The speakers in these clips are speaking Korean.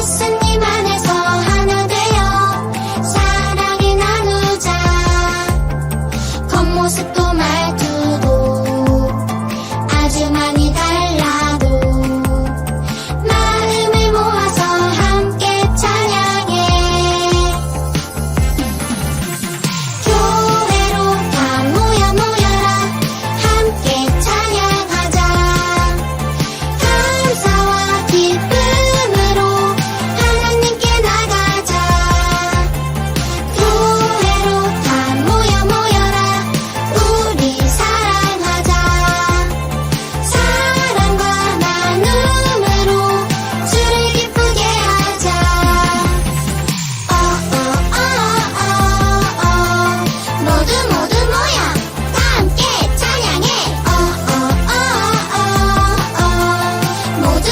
예수님 안에서 하나 되어 사랑을 나누자. 겉모습도 말투도 아주 많이 달라도 마음을 모아서 함께 찬양해. 교회로 다 모여라. 함께 찬양하자. 감사와 기쁨으로 하나님께 나가자. 교회로 다 모여라. 우리 사랑하자. 사랑과 나눔으로 주를 기쁘게 하자. 모두 모여 다 함께 찬양해. 모두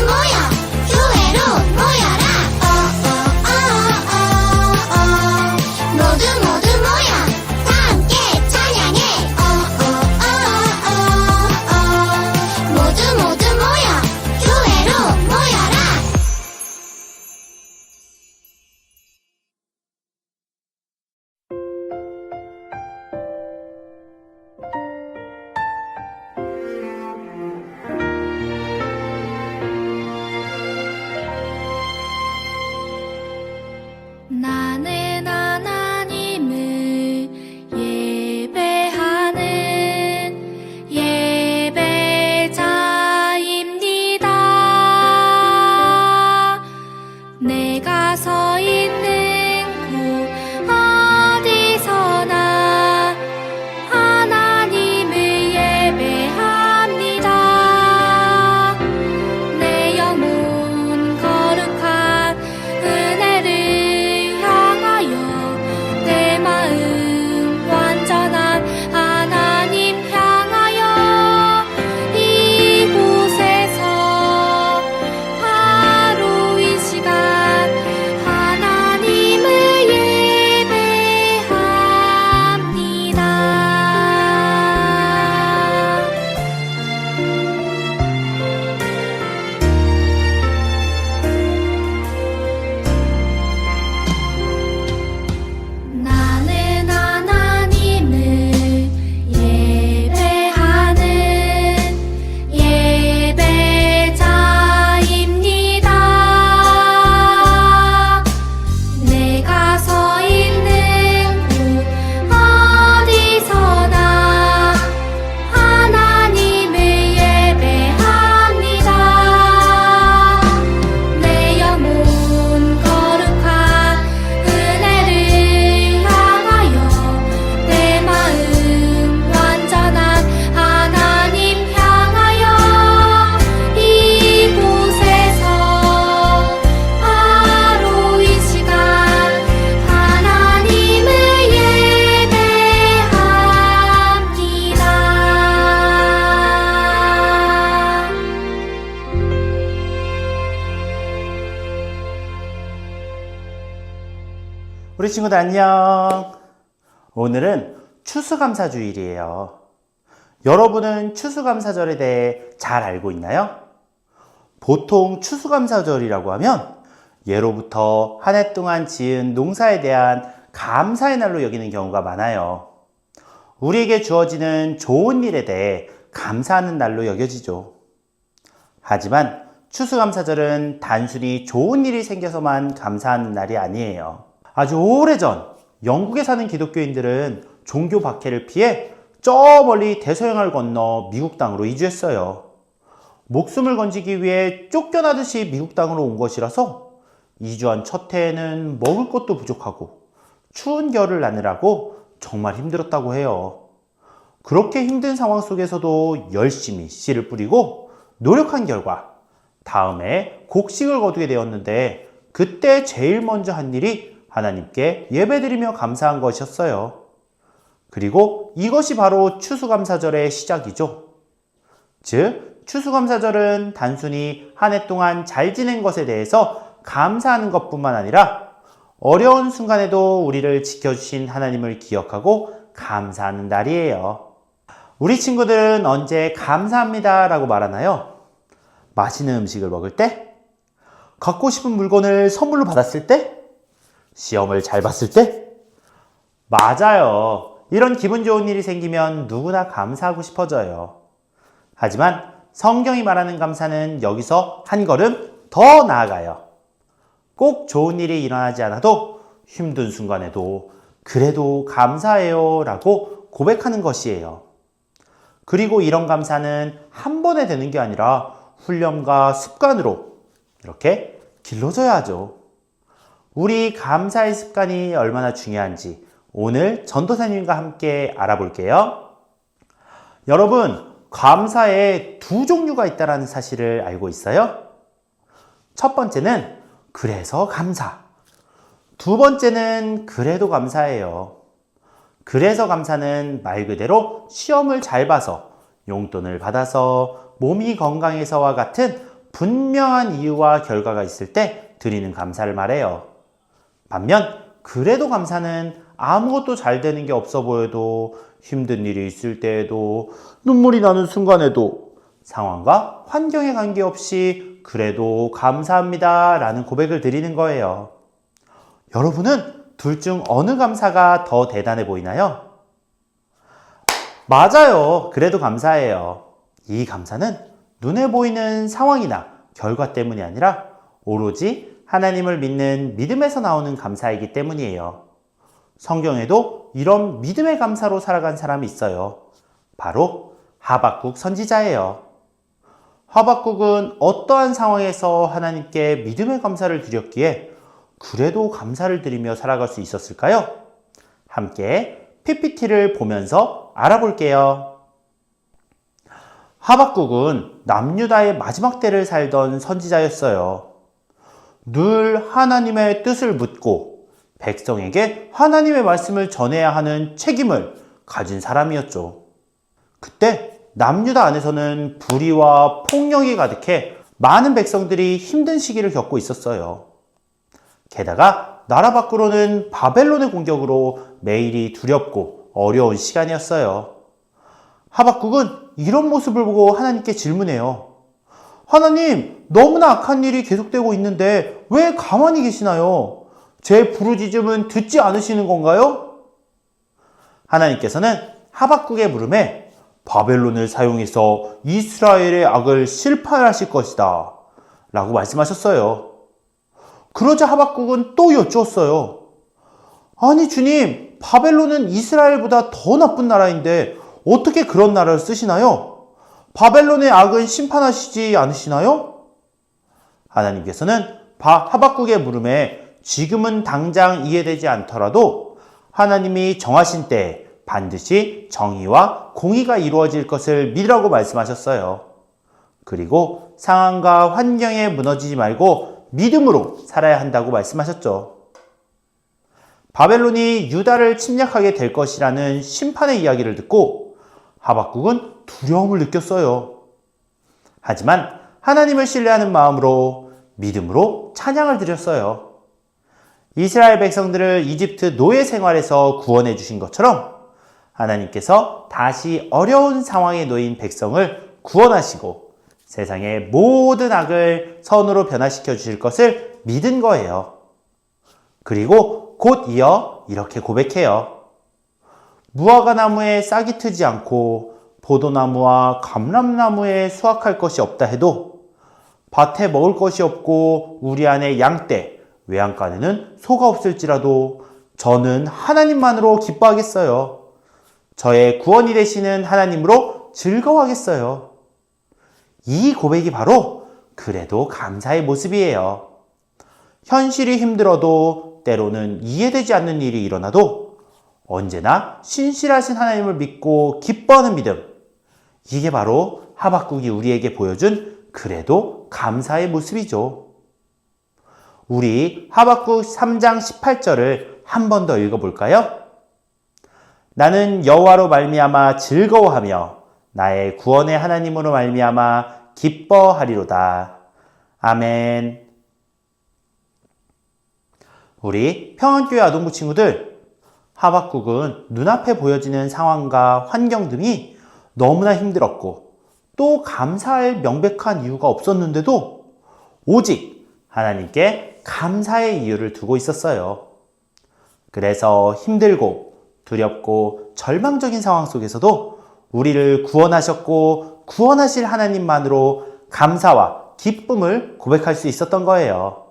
모여 교회로 모여라. 모두 모여 다 함께 찬양해. 모두 모여 교회로 모여라. 나는 하나님을 예배하는 예배자입니다. 내가 서 있는 곳 어디서나 하나님을 예배합니다. 내 영혼 거룩한 은혜를 향하여 내 마음 완전한 하나님 향하여 이곳에서 바로 이 시간 하나님을 예배합니다. 나는 하나님을 예배하는 예배자입니다. 내가 서 있는 곳 어디서나 하나님을 예배합니다. 내 영혼 거룩한 은혜를 향하여 내 마음 완전한 하나님 향하여 이곳에서 바로 이 시간 하나님을 예배합니다. 우리 친구들 안녕. 오늘은 추수감사주일이에요. 여러분은 추수감사절에 대해 잘 알고 있나요? 보통 추수감사절이라고 하면 예로부터 한 해 동안 지은 농사에 대한 감사의 날로 여기는 경우가 많아요. 우리에게 주어지는 좋은 일에 대해 감사하는 날로 여겨지죠. 하지만 추수감사절은 단순히 좋은 일이 생겨서만 감사하는 날이 아니에요. 아주 오래전 영국에 사는 기독교인들은 종교 박해를 피해 저 멀리 대서양을 건너 미국 땅으로 이주했어요. 목숨을 건지기 위해 쫓겨나듯이 미국 땅으로 온 것이라서 이주한 첫 해에는 먹을 것도 부족하고 추운 겨울을 나느라고 정말 힘들었다고 해요. 그렇게 힘든 상황 속에서도 열심히 씨를 뿌리고 노력한 결과 다음에 곡식을 거두게 되었는데, 그때 제일 먼저 한 일이 하나님께 예배드리며 감사한 것이었어요. 그리고 이것이 바로 추수감사절의 시작이죠. 즉, 추수감사절은 단순히 한 해 동안 잘 지낸 것에 대해서 감사하는 것뿐만 아니라 어려운 순간에도 우리를 지켜주신 하나님을 기억하고 감사하는 날이에요. 우리 친구들은 언제 감사합니다 라고 말하나요? 맛있는 음식을 먹을 때? 갖고 싶은 물건을 선물로 받았을 때? 시험을 잘 봤을 때? 맞아요. 이런 기분 좋은 일이 생기면 누구나 감사하고 싶어져요. 하지만 성경이 말하는 감사는 여기서 한 걸음 더 나아가요. 꼭 좋은 일이 일어나지 않아도 힘든 순간에도 그래도 감사해요 라고 고백하는 것이에요. 그리고 이런 감사는 한 번에 되는 게 아니라 훈련과 습관으로 이렇게 길러져야 하죠. 우리 감사의 습관이 얼마나 중요한지 오늘 전도사님과 함께 알아볼게요. 여러분, 감사에 두 종류가 있다는 사실을 알고 있어요? 첫 번째는 그래서 감사. 두 번째는 그래도 감사해요. 그래서 감사는 말 그대로 시험을 잘 봐서, 용돈을 받아서, 몸이 건강해서와 같은 분명한 이유와 결과가 있을 때 드리는 감사를 말해요. 반면 그래도 감사는 아무것도 잘 되는 게 없어 보여도, 힘든 일이 있을 때에도, 눈물이 나는 순간에도 상황과 환경에 관계없이 그래도 감사합니다 라는 고백을 드리는 거예요. 여러분은 둘 중 어느 감사가 더 대단해 보이나요? 맞아요. 그래도 감사해요. 이 감사는 눈에 보이는 상황이나 결과 때문이 아니라 오로지 하나님을 믿는 믿음에서 나오는 감사이기 때문이에요. 성경에도 이런 믿음의 감사로 살아간 사람이 있어요. 바로 하박국 선지자예요. 하박국은 어떠한 상황에서 하나님께 믿음의 감사를 드렸기에 그래도 감사를 드리며 살아갈 수 있었을까요? 함께 PPT를 보면서 알아볼게요. 하박국은 남유다의 마지막 때를 살던 선지자였어요. 늘 하나님의 뜻을 묻고 백성에게 하나님의 말씀을 전해야 하는 책임을 가진 사람이었죠. 그때 남유다 안에서는 불의와 폭력이 가득해 많은 백성들이 힘든 시기를 겪고 있었어요. 게다가 나라 밖으로는 바벨론의 공격으로 매일이 두렵고 어려운 시간이었어요. 하박국은 이런 모습을 보고 하나님께 질문해요. 하나님, 너무나 악한 일이 계속되고 있는데 왜 가만히 계시나요? 제 부르짖음은 듣지 않으시는 건가요? 하나님께서는 하박국의 물음에 바벨론을 사용해서 이스라엘의 악을 실판하실 것이다 라고 말씀하셨어요. 그러자 하박국은 또 여쭈었어요. 아니 주님, 바벨론은 이스라엘보다 더 나쁜 나라인데 어떻게 그런 나라를 쓰시나요? 바벨론의 악은 심판하시지 않으시나요? 하나님께서는 하박국의 물음에 지금은 당장 이해되지 않더라도 하나님이 정하신 때에 반드시 정의와 공의가 이루어질 것을 믿으라고 말씀하셨어요. 그리고 상황과 환경에 무너지지 말고 믿음으로 살아야 한다고 말씀하셨죠. 바벨론이 유다를 침략하게 될 것이라는 심판의 이야기를 듣고 하박국은 두려움을 느꼈어요. 하지만 하나님을 신뢰하는 마음으로 믿음으로 찬양을 드렸어요. 이스라엘 백성들을 이집트 노예 생활에서 구원해 주신 것처럼 하나님께서 다시 어려운 상황에 놓인 백성을 구원하시고 세상의 모든 악을 선으로 변화시켜 주실 것을 믿은 거예요. 그리고 곧 이어 이렇게 고백해요. 무화과 나무에 싹이 트지 않고 포도나무와 감람나무에 수확할 것이 없다 해도 밭에 먹을 것이 없고 우리 안에 양떼, 외양간에는 소가 없을지라도 저는 하나님만으로 기뻐하겠어요. 저의 구원이 되시는 하나님으로 즐거워하겠어요. 이 고백이 바로 그래도 감사의 모습이에요. 현실이 힘들어도 때로는 이해되지 않는 일이 일어나도 언제나 신실하신 하나님을 믿고 기뻐하는 믿음. 이게 바로 하박국이 우리에게 보여준 그래도 감사의 모습이죠. 우리 하박국 3장 18절을 한 번 더 읽어볼까요? 나는 여호와로 말미암아 즐거워하며 나의 구원의 하나님으로 말미암아 기뻐하리로다. 아멘. 우리 평안교회 아동부 친구들, 하박국은 눈앞에 보여지는 상황과 환경 등이 너무나 힘들었고 또 감사할 명백한 이유가 없었는데도 오직 하나님께 감사의 이유를 두고 있었어요. 그래서 힘들고 두렵고 절망적인 상황 속에서도 우리를 구원하셨고 구원하실 하나님만으로 감사와 기쁨을 고백할 수 있었던 거예요.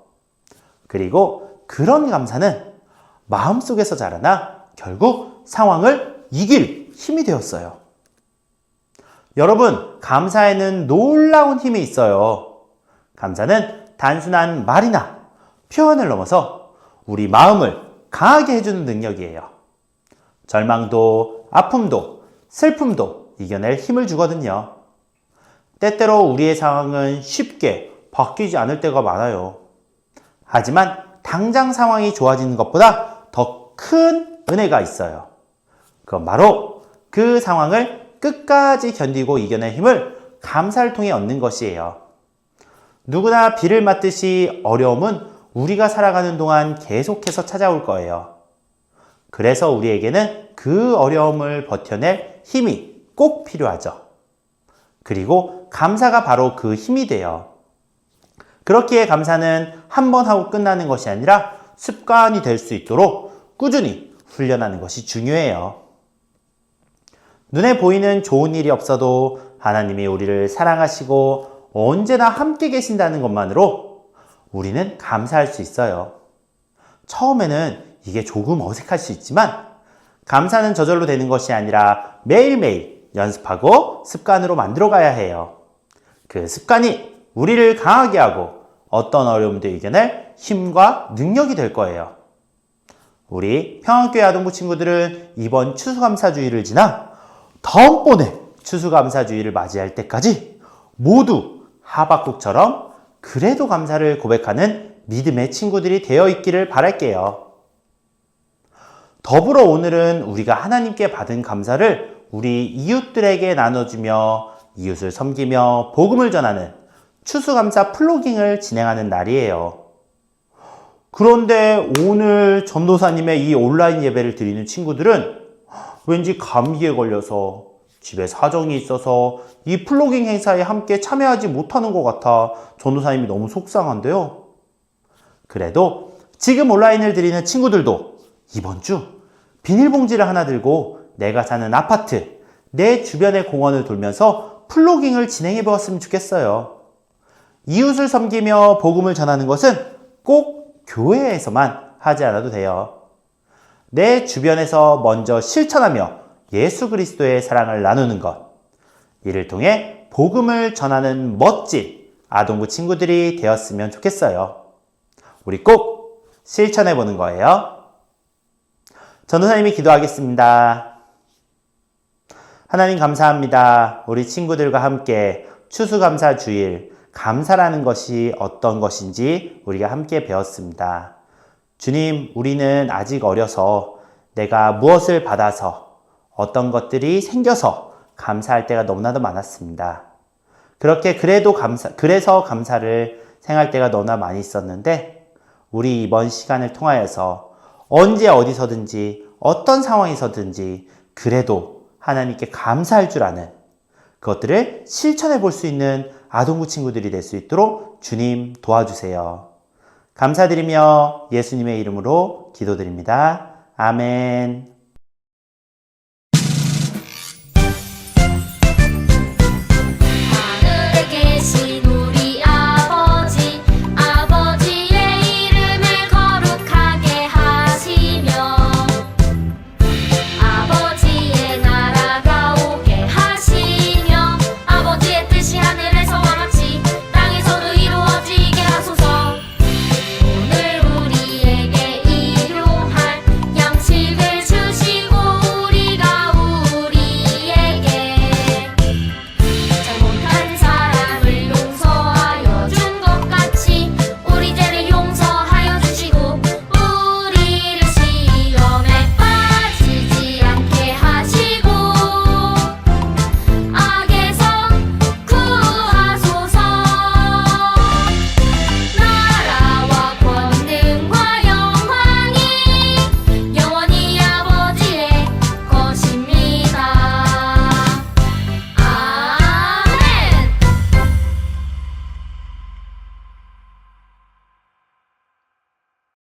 그리고 그런 감사는 마음속에서 자라나 결국 상황을 이길 힘이 되었어요. 여러분, 감사에는 놀라운 힘이 있어요. 감사는 단순한 말이나 표현을 넘어서 우리 마음을 강하게 해주는 능력이에요. 절망도, 아픔도, 슬픔도 이겨낼 힘을 주거든요. 때때로 우리의 상황은 쉽게 바뀌지 않을 때가 많아요. 하지만 당장 상황이 좋아지는 것보다 더 큰 은혜가 있어요. 그건 바로 그 상황을 끝까지 견디고 이겨낼 힘을 감사를 통해 얻는 것이에요. 누구나 비를 맞듯이 어려움은 우리가 살아가는 동안 계속해서 찾아올 거예요. 그래서 우리에게는 그 어려움을 버텨낼 힘이 꼭 필요하죠. 그리고 감사가 바로 그 힘이 돼요. 그렇기에 감사는 한 번 하고 끝나는 것이 아니라 습관이 될 수 있도록 꾸준히 훈련하는 것이 중요해요. 눈에 보이는 좋은 일이 없어도 하나님이 우리를 사랑하시고 언제나 함께 계신다는 것만으로 우리는 감사할 수 있어요. 처음에는 이게 조금 어색할 수 있지만 감사는 저절로 되는 것이 아니라 매일매일 연습하고 습관으로 만들어가야 해요. 그 습관이 우리를 강하게 하고 어떤 어려움도 이겨낼 힘과 능력이 될 거예요. 우리 평안교회 아동부 친구들은 이번 추수감사주의를 지나 다음번에 추수감사주의를 맞이할 때까지 모두 하박국처럼 그래도 감사를 고백하는 믿음의 친구들이 되어 있기를 바랄게요. 더불어 오늘은 우리가 하나님께 받은 감사를 우리 이웃들에게 나눠주며 이웃을 섬기며 복음을 전하는 추수감사 플로깅을 진행하는 날이에요. 그런데 오늘 전도사님의 이 온라인 예배를 드리는 친구들은 왠지 감기에 걸려서 집에 사정이 있어서 이 플로깅 행사에 함께 참여하지 못하는 것 같아 전도사님이 너무 속상한데요. 그래도 지금 온라인을 드리는 친구들도 이번 주 비닐봉지를 하나 들고 내가 사는 아파트, 내 주변의 공원을 돌면서 플로깅을 진행해 보았으면 좋겠어요. 이웃을 섬기며 복음을 전하는 것은 꼭 교회에서만 하지 않아도 돼요. 내 주변에서 먼저 실천하며 예수 그리스도의 사랑을 나누는 것, 이를 통해 복음을 전하는 멋진 아동부 친구들이 되었으면 좋겠어요. 우리 꼭 실천해 보는 거예요. 전도사님이 기도하겠습니다. 하나님 감사합니다. 우리 친구들과 함께 추수감사 주일, 감사라는 것이 어떤 것인지 우리가 함께 배웠습니다. 주님, 우리는 아직 어려서 내가 무엇을 받아서 어떤 것들이 생겨서 감사할 때가 너무나도 많았습니다. 그래서 감사를 생각할 때가 너무나 많이 있었는데 우리 이번 시간을 통하여서 언제 어디서든지 어떤 상황에서든지 그래도 하나님께 감사할 줄 아는 그것들을 실천해 볼 수 있는 아동부 친구들이 될 수 있도록 주님 도와주세요. 감사드리며 예수님의 이름으로 기도드립니다. 아멘.